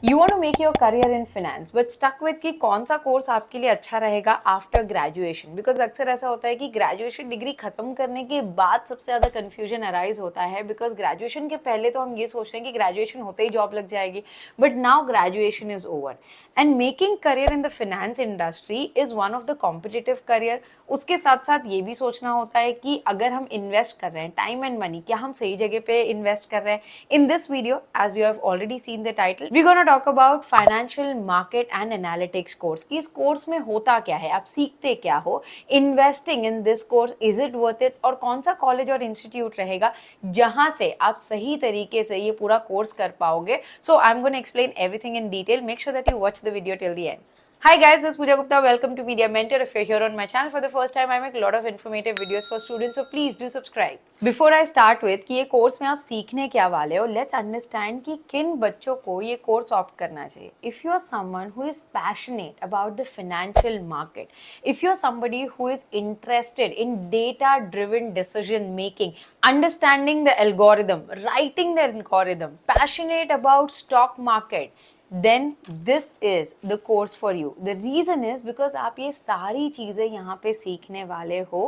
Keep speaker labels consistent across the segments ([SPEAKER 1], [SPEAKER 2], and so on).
[SPEAKER 1] You want to make your career in finance but stuck with कि कौन सा course आपके लिए अच्छा रहेगा आफ्टर ग्रेजुएशन। बिकॉज अक्सर ऐसा होता है कि ग्रेजुएशन डिग्री खत्म करने के बाद सबसे ज़्यादा कन्फ्यूजन अराइज होता है। बिकॉज ग्रेजुएशन के पहले तो हम ये सोचते हैं कि ग्रेजुएशन होते ही जॉब लग जाएगी, but now graduation is over and making career in the finance industry is one of the competitive career. उसके साथ साथ ये भी सोचना होता है कि अगर हम इन्वेस्ट कर रहे हैं टाइम एंड मनी, क्या हम सही जगह पे इन्वेस्ट कर रहे हैं। In this video, as you have already seen the title, we gonna talk about financial market and analytics course कि इस कोर्स में होता क्या है, आप सीखते क्या हो, investing in this course is it worth it, और कौन सा कॉलेज और इंस्टीट्यूट रहेगा जहां से आप सही तरीके से ये पूरा कोर्स कर पाओगे। So I am gonna explain everything in detail. Make sure that you watch the video till the end. Hi guys, this is Pooja Gupta. Welcome to Media Mentor. If you're here on my channel for the first time, I make a lot of informative videos for students, so please do subscribe. Before I start with कि ये course में आप सीखने क्या वाले हो, let's understand कि किन बच्चों को ये कोर्स ऑप्ट करना चाहिए. If you are someone who is passionate about the financial market, if you are somebody who is interested in data-driven decision making, understanding the algorithm, writing the algorithm, passionate about stock market, then this is the course for you. The reason is because आप ये सारी चीज़ें यहाँ पे सीखने वाले हो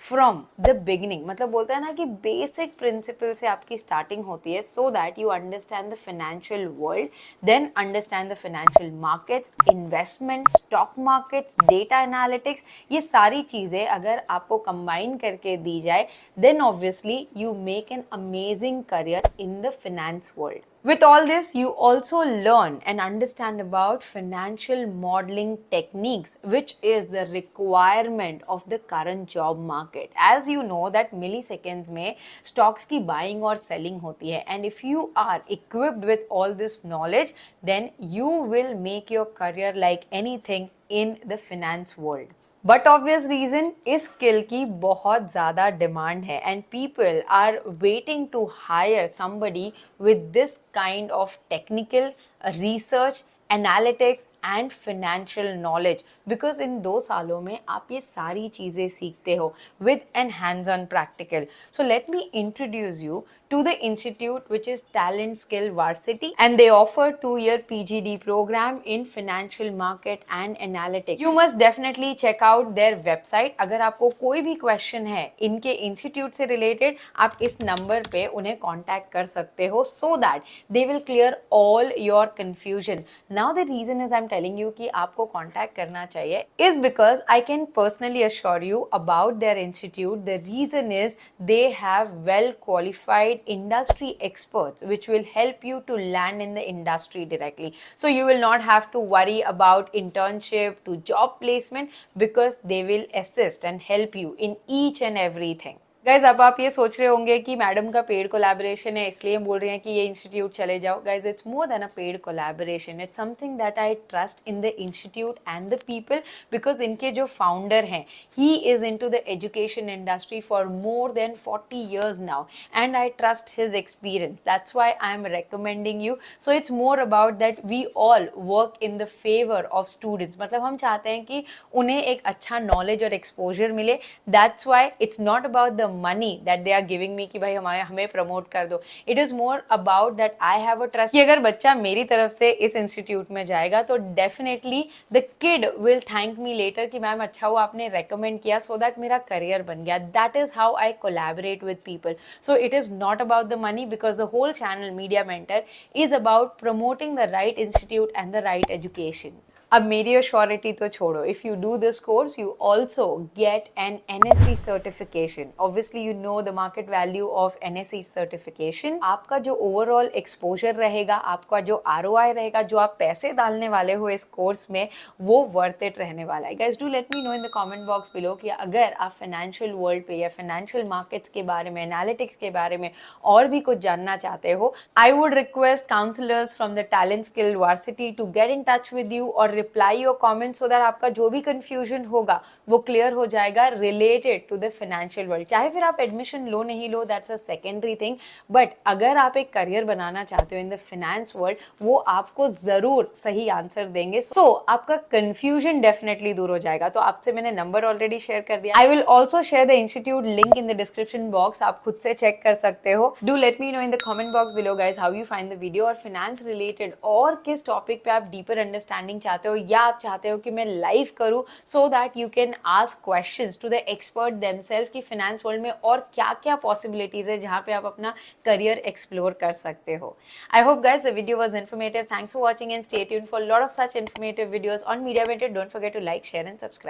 [SPEAKER 1] from the beginning. मतलब बोलते हैं ना कि basic principle से आपकी starting होती है, so that you understand the financial world, then understand the financial markets, investment, stock markets, data analytics. ये सारी चीज़ें अगर आपको combine करके दी जाए, then obviously you make an amazing career in the finance world. With all this, you also learn and understand about financial modeling techniques, which is the requirement of the current job market. As you know that milliseconds में stocks की buying और selling होती है, and if you are equipped with all this knowledge, then you will make your career like anything in the finance world. But obvious reason, इस skill की बहुत ज़्यादा demand है and people are waiting to hire somebody with this kind of technical research, analytics and financial knowledge. Because in 2 सालों में आप ये सारी चीज़ें सीखते हो with an hands on practical. So let me introduce you to the institute which is Talent Skill Varsity, and they offer 2-year PGD program in financial market and analytics. You must definitely check out their website. अगर आपको कोई भी question है इनके institute से related, आप इस number पे उन्हें contact कर सकते हो, so that they will clear all your confusion. Now the reason is I'm telling you कि आपको contact करना चाहिए is because I can personally assure you about their institute. The reason is they have well qualified industry experts which will help you to land in the industry directly. So you will not have to worry about internship to job placement, because they will assist and help you in each and everything. Guys, अब आप ये सोच रहे होंगे कि madam का paid collaboration है इसलिए हम बोल रहे हैं कि ये इंस्टीट्यूट चले जाओ. Guys, it's more than a paid collaboration. It's something that I trust in the institute and the people, because इनके जो फाउंडर हैं, he is into the education industry for more than 40 years now, and I trust his experience. That's why I am recommending you. So it's more about that we all work in the favour of students. मतलब हम चाहते हैं कि उन्हें एक अच्छा knowledge और exposure मिले. That's why it's not about the money that they are giving me कि भाई हमें प्रमोट कर दो. It is more about that I have a trust कि अगर बच्चा मेरी तरफ से इस इंस्टीट्यूट में जाएगा तो definitely the kid will thank me later कि मैम अच्छा हुआ आपने recommend किया, so that मेरा करियर बन गया. That is how I collaborate with people. So it is not about the money, because the whole channel Media Mentor is about promoting the right institute and the right education. अब मेरी assurity तो छोड़ो, if you do this course you also get an NSE certification. Obviously you know the market value of NSE certification. आपका जो overall exposure रहेगा, आपका जो ROI रहेगा, जो आप पैसे डालने वाले हो इस कोर्स में, वो वर्थ इट रहने वाला है. Guys, do let me know in the comment box below कि अगर आप फाइनेंशियल वर्ल्ड पे या फाइनेंशियल मार्केट्स के बारे में, एनालिटिक्स के बारे में और भी कुछ जानना चाहते हो, I would request counsellors from the talent skill varsity to get in touch with you और reply your comment so that आपका जो भी कंफ्यूजन होगा वो क्लियर हो जाएगा related to the financial world. चाहे फिर आप एडमिशन लो नहीं लो, that's a secondary thing, but अगर आप एक करियर बनाना चाहते हो इन द फाइनेंस वर्ल्ड, वो आपको जरूर सही आंसर देंगे। सो आपका कंफ्यूजन डेफिनेटली दूर हो जाएगा। तो आपसे मैंने नंबर ऑलरेडी शेयर कर दिया। I will also share the institute link in the description box, आप खुद से चेक कर सकते हो। Do let me know in the comment box below guys how you find the video, और फाइनेंस रिलेटेड और किस टॉपिक पे आप डीपर अंडरस्टैंडिंग चाहते हो, या आप चाहते हो कि मैं लाइव करूं so that you can ask questions to the expert themselves कि फाइनेंस वर्ल्ड में और क्या क्या पॉसिबिलिटीज है जहां पे आप अपना करियर एक्सप्लोर कर सकते हो। I hope guys the video was informative. Thanks for watching and stay tuned for lot of such informative videos on Media Mentor. Don't forget to like, share and subscribe.